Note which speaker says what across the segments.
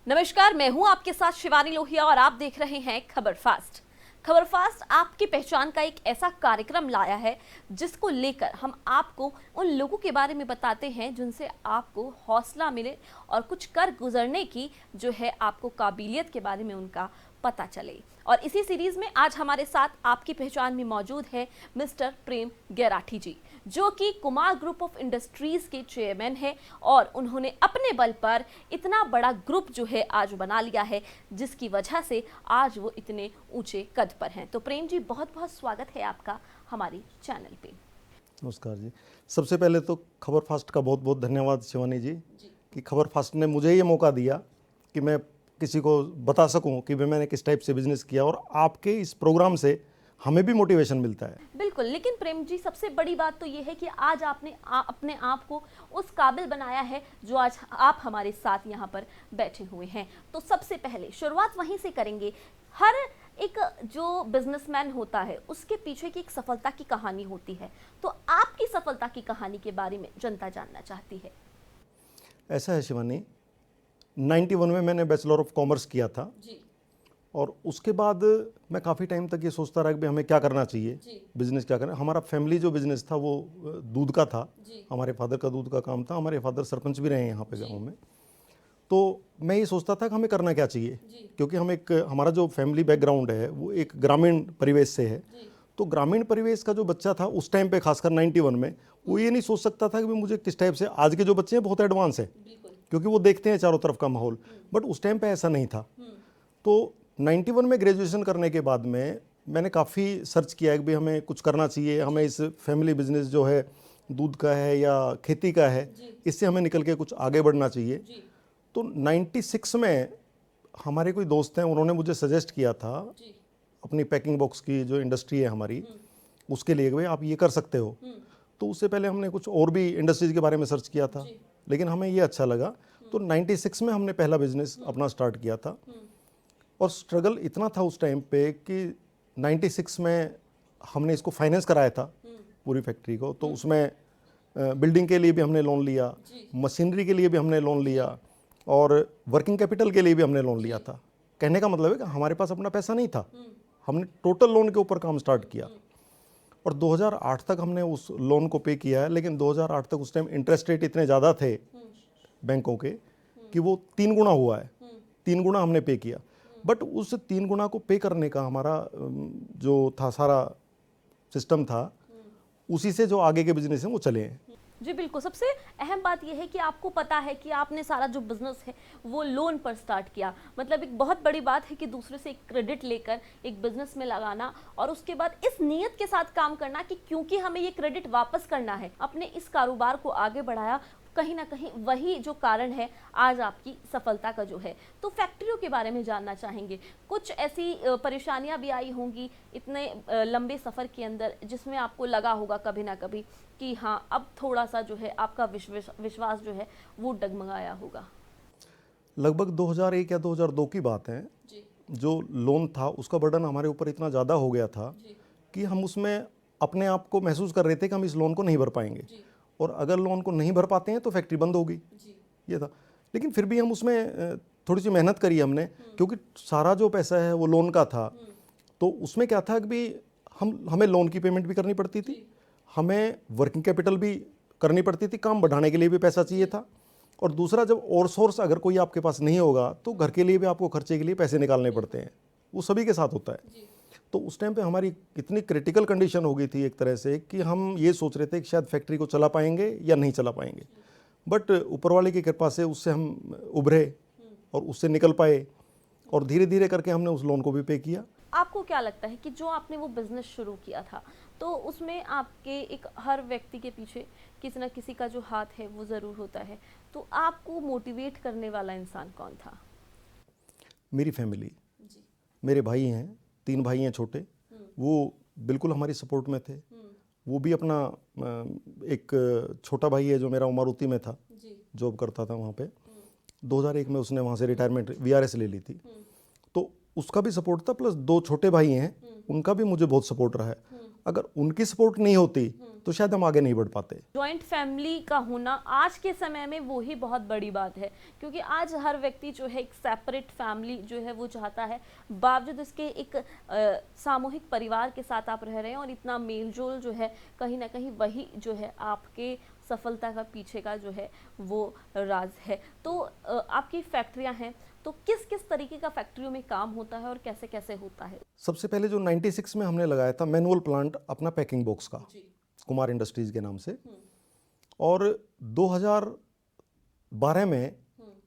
Speaker 1: नमस्कार, मैं हूं आपके साथ शिवानी लोहिया और आप देख रहे हैं खबर फास्ट। खबर फास्ट आपकी पहचान का एक ऐसा कार्यक्रम लाया है जिसको लेकर हम आपको उन लोगों के बारे में बताते हैं जिनसे आपको हौसला मिले और कुछ कर गुजरने की जो है आपको काबिलियत के बारे में उनका पता चले। और इसी सीरीज में आज हमारे साथ आपकी पहचान में मौजूद है मिस्टर प्रेम गैराठी जी, जो कि कुमार ग्रुप ऑफ इंडस्ट्रीज के चेयरमैन है और उन्होंने अपने बल पर इतना बड़ा ग्रुप जो है आज बना लिया है, जिसकी वजह से आज वो इतने ऊंचे कद पर हैं। तो प्रेम जी, बहुत बहुत स्वागत है आपका हमारी चैनल पे।
Speaker 2: नमस्कार जी। सबसे पहले तो खबर फास्ट का बहुत बहुत धन्यवाद शिवानी जी कि खबर फास्ट ने मुझे ये मौका दिया कि मैं किसी को बता सकूं कि मैंने किस टाइप से बिजनेस किया, और आपके इस प्रोग्राम से हमें भी मोटिवेशन मिलता है।
Speaker 1: बिल्कुल, लेकिन प्रेम जी सबसे बड़ी बात तो ये है कि आज आपने अपने आप को उस काबिल बनाया है जो आज आप हमारे साथ यहाँ पर बैठे हुए हैं। तो सबसे पहले शुरुआत वहीं से करेंगे। हर एक जो बिजनेसमैन होता है उसके पीछे की एक सफलता की कहानी होती है, तो आपकी सफलता की कहानी के बारे में जनता जानना चाहती है।
Speaker 2: ऐसा है शिवानी, 91 में मैंने बैचलर ऑफ कॉमर्स किया था
Speaker 1: जी।
Speaker 2: और उसके बाद मैं काफ़ी टाइम तक ये सोचता रहा कि हमें क्या करना चाहिए, बिजनेस क्या करना। हमारा फैमिली जो बिजनेस था वो दूध का था। हमारे फादर का दूध का काम था। हमारे फादर सरपंच भी रहे हैं यहाँ पे गाँव में। तो मैं ये सोचता था कि हमें करना क्या चाहिए, क्योंकि हमारा जो फैमिली बैकग्राउंड है वो एक ग्रामीण परिवेश से है। तो ग्रामीण परिवेश का जो बच्चा था उस टाइम पे, खासकर 91 में, वो ये नहीं सोच सकता था कि मुझे किस टाइप से, आज के जो बच्चे हैं बहुत एडवांस है क्योंकि वो देखते हैं चारों तरफ का माहौल, बट उस टाइम पे ऐसा नहीं था। तो 91 में ग्रेजुएशन करने के बाद में मैंने काफ़ी सर्च किया कि भाई हमें कुछ करना चाहिए, हमें इस फैमिली बिजनेस जो है दूध का है या खेती का है, इससे हमें निकल के कुछ आगे बढ़ना चाहिए। तो 96 में हमारे कोई दोस्त हैं, उन्होंने मुझे सजेस्ट किया था अपनी पैकिंग बॉक्स की जो इंडस्ट्री है हमारी, उसके लिए भाई आप ये कर सकते हो। तो उससे पहले हमने कुछ और भी इंडस्ट्रीज के बारे में सर्च किया था, लेकिन हमें ये अच्छा लगा। तो 96 में हमने पहला बिजनेस अपना स्टार्ट किया था। और स्ट्रगल इतना था उस टाइम पे कि 96 में हमने इसको फाइनेंस कराया था पूरी फैक्ट्री को। तो उसमें बिल्डिंग के लिए भी हमने लोन लिया, मशीनरी के लिए भी हमने लोन लिया और वर्किंग कैपिटल के लिए भी हमने लोन लिया था। कहने का मतलब है कि हमारे पास अपना पैसा नहीं था, हमने टोटल लोन के ऊपर काम स्टार्ट किया और 2008 तक हमने उस लोन को पे किया है। लेकिन 2008 तक उस टाइम इंटरेस्ट रेट इतने ज़्यादा थे बैंकों के कि वो 3 गुना हुआ है, 3 गुना हमने पे किया। बट उस 3 गुना को पे करने का हमारा जो था सारा सिस्टम था, उसी से जो आगे के बिजनेस हैं वो चले हैं।
Speaker 1: जी बिल्कुल, सबसे अहम बात यह है कि आपको पता है कि आपने सारा जो बिजनेस है वो लोन पर स्टार्ट किया। मतलब एक बहुत बड़ी बात है कि दूसरे से एक क्रेडिट लेकर एक बिजनेस में लगाना और उसके बाद इस नीयत के साथ काम करना कि क्योंकि हमें ये क्रेडिट वापस करना है, अपने इस कारोबार को आगे बढ़ाया। कहीं ना कहीं वही जो कारण है आज आपकी सफलता का जो है। तो फैक्ट्रियों के बारे में जानना चाहेंगे। कुछ ऐसी परेशानियां भी आई होंगी इतने लंबे सफ़र के अंदर जिसमें आपको लगा होगा कभी ना कभी कि हाँ, अब थोड़ा सा जो है आपका विश्वास जो है वो डगमगाया होगा।
Speaker 2: लगभग 2001 या 2002 की बात है। जो लोन था उसका बर्डन हमारे ऊपर इतना ज़्यादा हो गया था कि हम उसमें अपने आप को महसूस कर रहे थे कि हम इस लोन को नहीं भर पाएंगे, और अगर लोन को नहीं भर पाते हैं तो फैक्ट्री बंद होगी, ये था। लेकिन फिर भी हम उसमें थोड़ी सी मेहनत करी हमने, क्योंकि सारा जो पैसा है वो लोन का था। तो उसमें क्या था कि भी हमें लोन की पेमेंट भी करनी पड़ती थी, हमें वर्किंग कैपिटल भी करनी पड़ती थी, काम बढ़ाने के लिए भी पैसा चाहिए था, और दूसरा जब और सोर्स अगर कोई आपके पास नहीं होगा तो घर के लिए भी आपको खर्चे के लिए पैसे निकालने पड़ते हैं। वो सभी के साथ होता है। तो उस टाइम पे हमारी इतनी क्रिटिकल कंडीशन हो गई थी एक तरह से कि हम ये सोच रहे थे कि शायद फैक्ट्री को चला पाएंगे या नहीं चला पाएंगे। बट ऊपर वाले की कृपा से उससे हम उभरे और उससे निकल पाए, और धीरे धीरे करके हमने उस लोन को भी पे किया।
Speaker 1: आपको क्या लगता है कि जो आपने वो बिजनेस शुरू किया था तो उसमें आपके एक हर व्यक्ति के पीछे किसी न किसी का जो हाथ है वो ज़रूर होता है, तो आपको मोटिवेट करने वाला इंसान कौन था?
Speaker 2: मेरी फैमिली, मेरे भाई हैं, 3 भाई हैं छोटे, वो बिल्कुल हमारी सपोर्ट में थे। वो भी अपना एक छोटा भाई है जो मेरा मारुति में था, जॉब करता था वहाँ पे। 2001 में उसने वहाँ से रिटायरमेंट VRS ले ली थी, तो उसका भी सपोर्ट था। प्लस 2 छोटे भाई हैं, उनका भी मुझे बहुत सपोर्ट रहा है। अगर उनकी सपोर्ट नहीं होती तो शायद हम आगे नहीं बढ़ पाते।
Speaker 1: जॉइंट फैमिली का होना आज के समय में वो ही बहुत बड़ी बात है, क्योंकि आज हर व्यक्ति जो है एक सेपरेट फैमिली जो है वो चाहता है, बावजूद इसके एक सामूहिक परिवार के साथ आप रह रहे हैं और इतना मेलजोल जो है कहीं ना कहीं वही जो है आपके सफलता का पीछे का जो है वो राज है। तो आपकी फैक्ट्रियां हैं, तो किस किस तरीके का फैक्ट्रियों में काम होता है और कैसे कैसे होता है?
Speaker 2: सबसे पहले जो 96 में हमने लगाया था मैनुअल प्लांट अपना पैकिंग बॉक्स का, कुमार इंडस्ट्रीज के नाम से, और 2012 में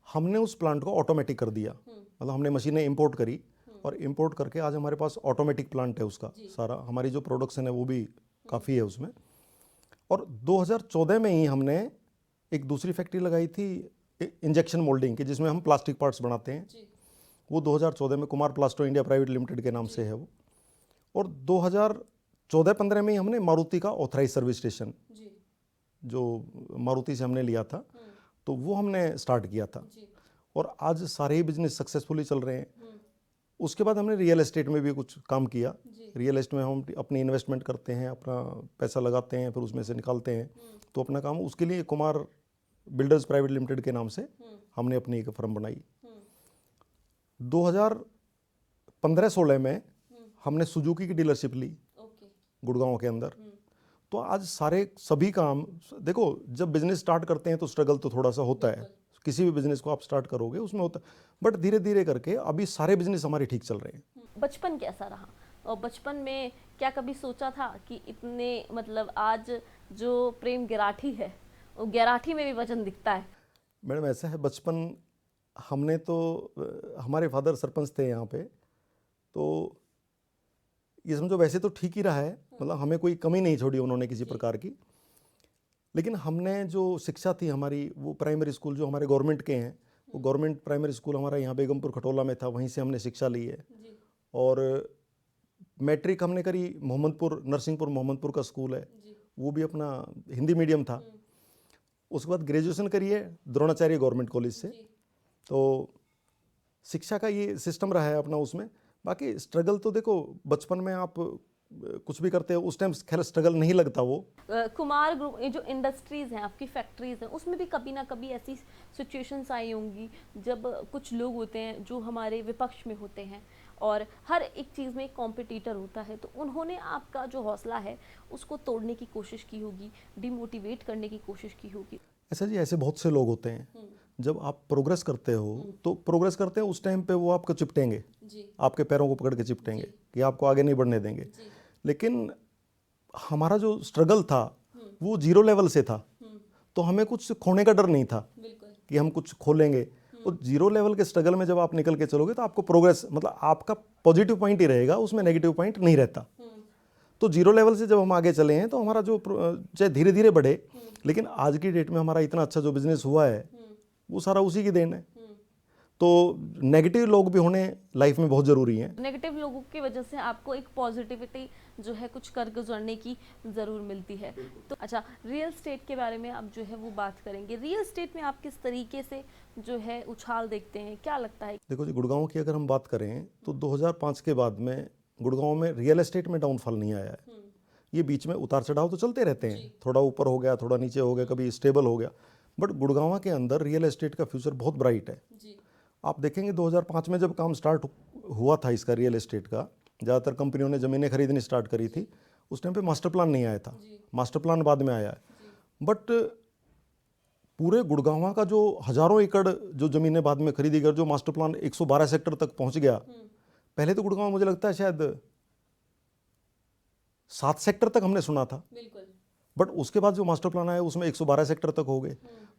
Speaker 2: हमने उस प्लांट को ऑटोमेटिक कर दिया। मतलब हमने मशीनें इंपोर्ट करी और इंपोर्ट करके आज हमारे पास ऑटोमेटिक प्लांट है उसका सारा। हमारी जो प्रोडक्शन है वो भी काफ़ी है उसमें। और 2014 में ही हमने एक दूसरी फैक्ट्री लगाई थी इंजेक्शन मोल्डिंग की, जिसमें हम प्लास्टिक पार्ट्स बनाते हैं। वो 2014 में Kumar plaster India private limited के नाम से है वो। और 2014-15 में ही हमने मारुति का ऑथराइज सर्विस स्टेशन जो मारुति से हमने लिया था, तो वो हमने स्टार्ट किया था। और आज सारे ही बिजनेस सक्सेसफुली चल रहे हैं। उसके बाद हमने रियल एस्टेट में भी कुछ काम किया। रियल एस्टेट में हम अपनी इन्वेस्टमेंट करते हैं, अपना पैसा लगाते हैं, फिर उसमें से निकालते हैं, तो अपना काम। उसके लिए कुमार बिल्डर्स प्राइवेट लिमिटेड के नाम से हमने अपनी एक फर्म बनाई। 2015-16 में हमने सुजुकी की डीलरशिप ली गुड़गांव के अंदर। तो आज सभी काम, देखो जब बिजनेस स्टार्ट करते हैं तो स्ट्रगल तो थोड़ा सा होता है, किसी भी बिजनेस को आप स्टार्ट करोगे उसमें होता है, बट धीरे धीरे करके अभी सारे बिजनेस हमारे ठीक चल रहे हैं।
Speaker 1: बचपन कैसा रहा, और बचपन में क्या कभी सोचा था कि इतने मतलब आज जो प्रेम गिराठी है वो गिराठी में भी वजन दिखता है?
Speaker 2: मैडम ऐसा है, बचपन हमने तो, हमारे फादर सरपंच थे यहाँ पे, तो ये समझो वैसे तो ठीक ही रहा है, मतलब हमें कोई कमी नहीं छोड़ी उन्होंने किसी प्रकार की। लेकिन हमने जो शिक्षा थी हमारी, वो प्राइमरी स्कूल जो हमारे गवर्नमेंट के हैं, वो गवर्नमेंट प्राइमरी स्कूल हमारा यहाँ बेगमपुर खटोला में था, वहीं से हमने शिक्षा ली है। और मैट्रिक हमने करी मोहम्मदपुर, नरसिंहपुर मोहम्मदपुर का स्कूल है, वो भी अपना हिंदी मीडियम था। उसके बाद ग्रेजुएशन करी है द्रोणाचार्य गवर्नमेंट कॉलेज से। तो शिक्षा का ये सिस्टम रहा है अपना उसमें। बाकी स्ट्रगल तो देखो, बचपन में आप कुछ भी करते हो उस टाइम खैर स्ट्रगल नहीं लगता वो।
Speaker 1: कुमार ग्रुप, ये जो इंडस्ट्रीज हैं आपकी फैक्ट्रीज हैं, उसमें भी कभी ना कभी ऐसी सिचुएशंस आई होंगी जब कुछ लोग होते हैं जो हमारे विपक्ष में होते हैं और हर एक चीज़ में एक कॉम्पिटिटर होता है, तो उन्होंने आपका जो हौसला है उसको तोड़ने की कोशिश की होगी, डिमोटिवेट करने की कोशिश की होगी।
Speaker 2: ऐसा जी, ऐसे बहुत से लोग होते हैं। जब आप प्रोग्रेस करते हो तो प्रोग्रेस करते हैं उस टाइम पे वो आपको चिपटेंगे, आपके पैरों को पकड़ के चिपटेंगे कि आपको आगे नहीं बढ़ने देंगे। लेकिन हमारा जो स्ट्रगल था वो 0 लेवल से था, तो हमें कुछ खोने का डर नहीं था कि हम कुछ खोलेंगे। तो 0 लेवल के स्ट्रगल में जब आप निकल के चलोगे तो आपको प्रोग्रेस, मतलब आपका पॉजिटिव पॉइंट ही रहेगा, उसमें नेगेटिव पॉइंट नहीं रहता। तो 0 लेवल से जब हम आगे चले हैं तो हमारा जो, चाहे धीरे धीरे बढ़े, लेकिन आज की डेट में हमारा इतना अच्छा जो बिजनेस हुआ है वो सारा उसी की देन है। तो नेगेटिव लोग भी होने लाइफ में बहुत ज़रूरी हैं।
Speaker 1: नेगेटिव लोगों की वजह से आपको एक पॉजिटिविटी जो है कुछ कर गुजरने की ज़रूर मिलती है। तो अच्छा, रियल स्टेट के बारे में आप जो है वो बात करेंगे। रियल स्टेट में आप किस तरीके से जो है उछाल देखते हैं, क्या लगता है?
Speaker 2: देखो जी, गुड़गांव की अगर हम बात करें तो 2005 के बाद में गुड़गांव में रियल एस्टेट में डाउनफॉल नहीं आया है। ये बीच में उतार चढ़ाव तो चलते रहते हैं, थोड़ा ऊपर हो गया, थोड़ा नीचे हो गया, कभी स्टेबल हो गया, बट गुड़गांव के अंदर रियल एस्टेट का फ्यूचर बहुत ब्राइट है। आप देखेंगे 2005 में जब काम स्टार्ट हुआ था इसका, रियल एस्टेट का, ज़्यादातर कंपनियों ने ज़मीनें खरीदनी स्टार्ट करी थी। उस टाइम पे मास्टर प्लान नहीं आया था, मास्टर प्लान बाद में आया है। बट पूरे गुड़गांव का जो हज़ारों एकड़ जो ज़मीनें बाद में खरीदी गई, जो मास्टर प्लान 112 सेक्टर तक पहुंच गया। पहले तो गुड़गांव मुझे लगता है शायद 7 सेक्टर तक हमने सुना था, बट उसके बाद जो मास्टर प्लान आया उसमें 112 सेक्टर तक हो गए।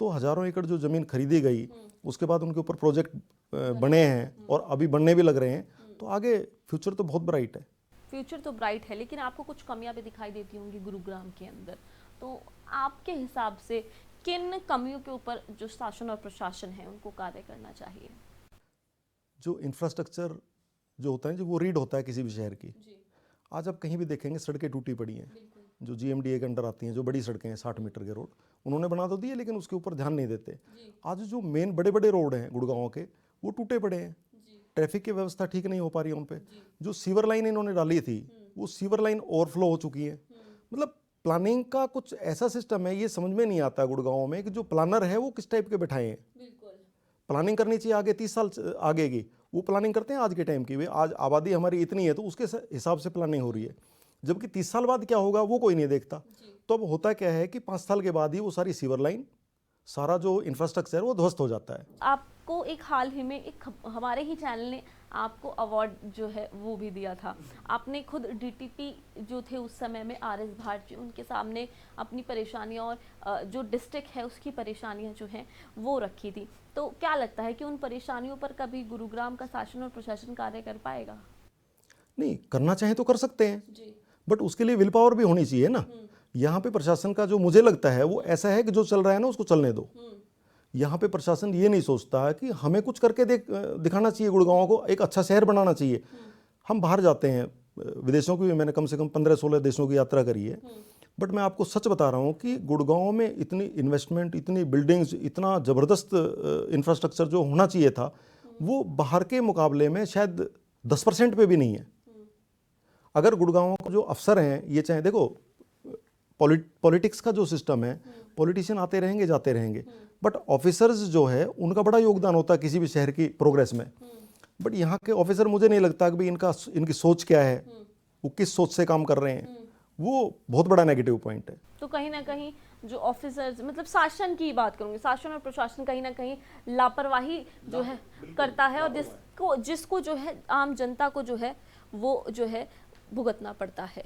Speaker 2: तो हज़ारों एकड़ जो ज़मीन खरीदी गई, उसके बाद उनके ऊपर प्रोजेक्ट बने हैं और अभी बनने भी लग रहे हैं। तो आगे फ्यूचर तो बहुत ब्राइट है।
Speaker 1: फ्यूचर तो ब्राइट है, लेकिन आपको कुछ कमियां भी दिखाई देती होंगी गुरुग्राम के अंदर। तो आपके हिसाब से किन कमियों के ऊपर जो शासन और प्रशासन है उनको कार्य करना चाहिए?
Speaker 2: जो इंफ्रास्ट्रक्चर जो होता है, जो वो रीड होता है किसी भी शहर की, आज आप कहीं भी देखेंगे सड़कें टूटी पड़ी हैं। जो GMDA के अंडर आती हैं, जो बड़ी सड़कें हैं 60 मीटर के रोड, उन्होंने बना तो दिए लेकिन उसके ऊपर ध्यान नहीं देते। आज जो मेन बड़े बड़े रोड हैं गुड़गांव के, वो टूटे पड़े हैं, ट्रैफिक की व्यवस्था ठीक नहीं हो पा रही है उन पे। जो सीवर लाइन इन्होंने डाली थी वो सीवर लाइन ओवरफ्लो हो चुकी है। मतलब प्लानिंग का कुछ ऐसा सिस्टम है, ये समझ में नहीं आता गुड़गांव में कि जो प्लानर है वो किस टाइप के बैठाए हैं। प्लानिंग करनी चाहिए आगे 30 साल आगे की, वो प्लानिंग करते हैं आज के टाइम की। वे आज आबादी हमारी इतनी है तो उसके हिसाब से प्लानिंग हो रही है, जबकि 30 साल बाद क्या होगा वो कोई नहीं देखता। तो अब होता क्या है कि 5 साल के बाद ही वो सारी सीवर लाइन, सारा जो इंफ्रास्ट्रक्चर वो ध्वस्त हो जाता है।
Speaker 1: आपको एक हाल ही में एक हमारे ही चैनल ने आपको अवार्ड जो है वो भी दिया था। आपने खुद डीटीपी जो थे उस समय में RS भाट जी, उनके सामने अपनी परेशानियां और जो डिस्ट्रिक्ट है उसकी परेशानियां जो हैं वो रखी थी। तो क्या लगता है कि उन परेशानियों पर कभी गुरुग्राम का शासन और प्रशासन कार्य कर पाएगा?
Speaker 2: नहीं, करना चाहे तो कर सकते हैं, बट उसके लिए विल पावर भी होनी चाहिए ना। यहाँ पे प्रशासन का जो मुझे लगता है वो ऐसा है कि जो चल रहा है ना उसको चलने दो। यहाँ पे प्रशासन ये नहीं सोचता कि हमें कुछ करके दिखाना चाहिए, गुड़गांव को एक अच्छा शहर बनाना चाहिए। हम बाहर जाते हैं, विदेशों की भी मैंने कम से कम 15-16 देशों की यात्रा करी है, बट मैं आपको सच बता रहा हूँ कि गुड़गांव में इतनी इन्वेस्टमेंट, इतनी बिल्डिंग्स, इतना ज़बरदस्त इंफ्रास्ट्रक्चर जो होना चाहिए था वो बाहर के मुकाबले में शायद 10% पे भी नहीं है। अगर गुड़गांव के जो अफसर हैं, ये चाहे देखो पॉलिटिक्स का जो सिस्टम है, पॉलिटिशियन आते रहेंगे जाते रहेंगे, बट ऑफिसर्स जो है उनका बड़ा योगदान होता है किसी भी शहर की प्रोग्रेस में। बट यहाँ के ऑफिसर मुझे नहीं लगता कि भाई इनकी सोच क्या है, वो किस सोच से काम कर रहे हैं, वो बहुत बड़ा नेगेटिव पॉइंट है।
Speaker 1: तो कहीं ना कहीं जो ऑफिसर्स, मतलब शासन की बात करूंगी, शासन और प्रशासन कहीं ना कहीं लापरवाही जो है करता है, और जिसको जो है आम जनता को जो है वो जो है भुगतना पड़ता है।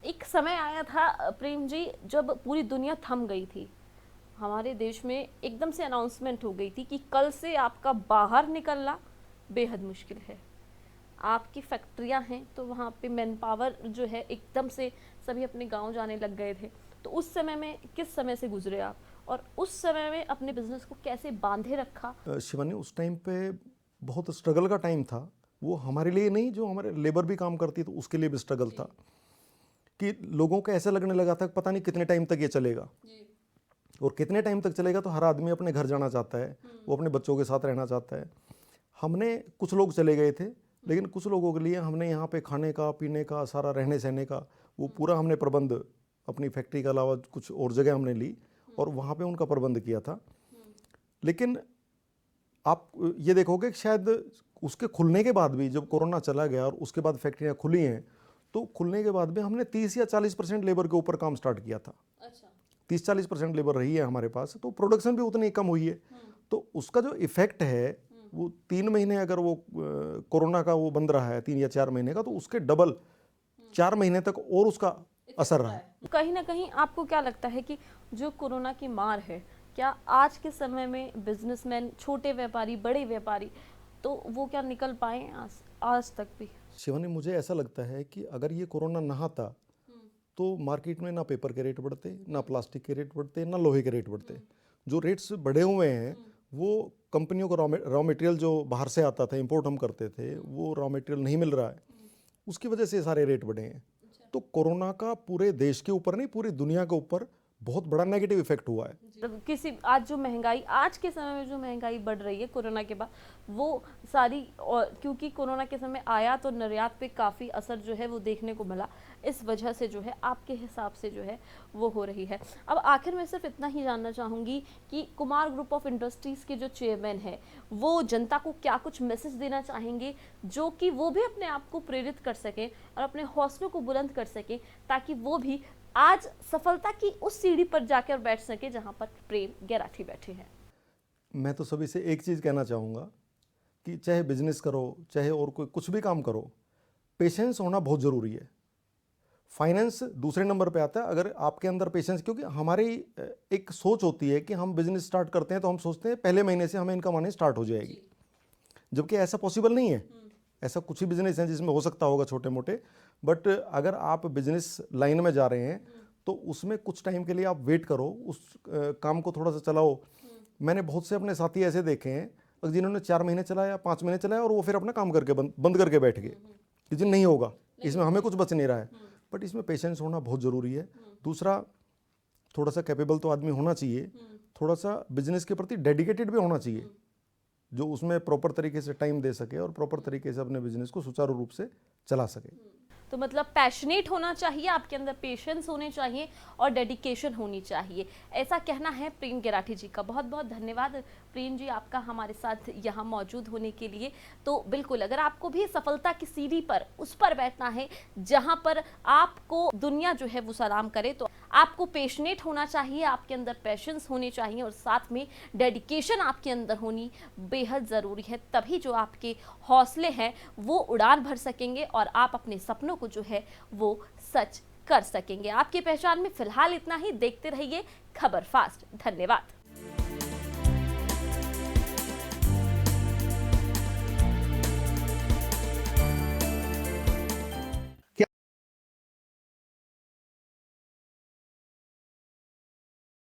Speaker 1: एक समय आया था प्रेम जी जब पूरी दुनिया थम गई थी, हमारे देश में एकदम से अनाउंसमेंट हो गई थी कि कल से आपका बाहर निकलना बेहद मुश्किल है। आपकी फैक्ट्रियां हैं तो वहाँ पे मैन पावर जो है एकदम से सभी अपने गांव जाने लग गए थे। तो उस समय में किस समय से गुजरे आप, और उस समय में अपने बिजनेस को कैसे बांधे रखा?
Speaker 2: शिवानी, उस टाइम पे बहुत स्ट्रगल का टाइम था। वो हमारे लिए नहीं, जो हमारे लेबर भी काम करती तो उसके लिए भी स्ट्रगल था कि लोगों को ऐसा लगने लगा था कि पता नहीं कितने टाइम तक ये चलेगा, और कितने टाइम तक चलेगा तो हर आदमी अपने घर जाना चाहता है, वो अपने बच्चों के साथ रहना चाहता है। हमने कुछ लोग चले गए थे, लेकिन कुछ लोगों के लिए हमने यहाँ पे खाने का, पीने का, सारा रहने सहने का वो पूरा हमने प्रबंध अपनी फैक्ट्री के अलावा कुछ और जगह हमने ली और वहाँ पे उनका प्रबंध किया था। लेकिन आप ये देखोगे कि शायद उसके खुलने के बाद भी, जब कोरोना चला गया और उसके बाद फैक्ट्रियाँ खुली हैं, तो खुलने के बाद भी हमने 30 या 40% लेबर के ऊपर काम स्टार्ट किया था। 30-40% लेबर रही है हमारे पास, तो प्रोडक्शन भी उतनी कम हुई है। तो उसका जो इफेक्ट है वो 3 महीने अगर वो कोरोना का वो बंद रहा है 3 या 4 महीने का, तो उसके डबल 4 महीने तक और उसका असर रहा है।
Speaker 1: कहीं ना कहीं आपको क्या लगता है कि जो कोरोना की मार है, क्या आज के समय में बिजनेसमैन, छोटे व्यापारी, बड़े व्यापारी, तो वो क्या निकल पाए आज तक भी?
Speaker 2: शिवानी, मुझे ऐसा लगता है कि अगर ये कोरोना ना आता तो मार्केट में ना पेपर के रेट बढ़ते, ना प्लास्टिक के रेट बढ़ते, ना लोहे के रेट बढ़ते। जो रेट्स बढ़े हुए हैं वो कंपनियों को रॉ मटेरियल जो बाहर से आता था, इंपोर्ट हम करते थे, वो रॉ मटेरियल नहीं मिल रहा है, उसकी वजह से सारे रेट बढ़े हैं। तो कोरोना का पूरे देश के ऊपर नहीं, पूरी दुनिया के ऊपर बहुत बड़ा नेगेटिव इफेक्ट हुआ है।
Speaker 1: किसी आज जो महंगाई, आज के समय में जो महंगाई बढ़ रही है कोरोना के बाद, वो सारी, और क्योंकि कोरोना के समय आयात और निर्यात पे काफ़ी असर जो है वो देखने को मिला, इस वजह से जो है आपके हिसाब से जो है वो हो रही है। अब आखिर में सिर्फ इतना ही जानना चाहूँगी कि कुमार ग्रुप ऑफ इंडस्ट्रीज़ के जो चेयरमैन है वो जनता को क्या कुछ मैसेज देना चाहेंगे, जो कि वो भी अपने आप को प्रेरित कर सकें और अपने हौसलों को बुलंद कर सकें, ताकि वो भी आज सफलता की उस सीढ़ी पर जाकर बैठ सके जहां पर प्रेम गैराठी बैठे हैं।
Speaker 2: मैं तो सभी से एक चीज़ कहना चाहूँगा कि चाहे बिजनेस करो, चाहे और कोई कुछ भी काम करो, पेशेंस होना बहुत ज़रूरी है। फाइनेंस दूसरे नंबर पे आता है अगर आपके अंदर पेशेंस, क्योंकि हमारी एक सोच होती है कि हम बिजनेस स्टार्ट करते हैं तो हम सोचते हैं पहले महीने से हमें इनकम आनी स्टार्ट हो जाएगी, जबकि ऐसा पॉसिबल नहीं है। ऐसा कुछ ही बिजनेस है जिसमें हो सकता होगा छोटे मोटे, बट अगर आप बिजनेस लाइन में जा रहे हैं तो उसमें कुछ टाइम के लिए आप वेट करो, उस काम को थोड़ा सा चलाओ। मैंने बहुत से अपने साथी ऐसे देखे हैं जिन्होंने 4 महीने चलाया, 5 महीने चलाया और वो फिर अपना काम करके बंद करके बैठ गए कि जी नहीं होगा, इसमें हमें कुछ बच नहीं रहा है। बट इसमें पेशेंस होना बहुत ज़रूरी है। दूसरा, थोड़ा सा कैपेबल तो आदमी होना चाहिए, थोड़ा सा बिजनेस के प्रति डेडिकेटेड भी होना चाहिए, जो उसमें प्रॉपर तरीके से टाइम दे सके और प्रॉपर तरीके से अपने बिजनेस को सुचारू रूप से चला सके।
Speaker 1: तो मतलब पैशनेट होना चाहिए, आपके अंदर पेशेंस होने चाहिए और डेडिकेशन होनी चाहिए, ऐसा कहना है प्रेम गिराठी जी का। बहुत बहुत धन्यवाद प्रेम जी आपका हमारे साथ यहाँ मौजूद होने के लिए। तो बिल्कुल अगर आपको भी सफलता की सीढ़ी पर उस पर बैठना है जहाँ पर आपको दुनिया जो है वो सलाम करे, तो आपको पेशनेट होना चाहिए, आपके अंदर पेशेंस होने चाहिए और साथ में डेडिकेशन आपके अंदर होनी बेहद ज़रूरी है। तभी जो आपके हौसले हैं वो उड़ान भर सकेंगे और आप अपने सपनों को जो है वो सच कर सकेंगे। आपकी पहचान में फिलहाल इतना ही। देखते रहिए खबर फास्ट। धन्यवाद।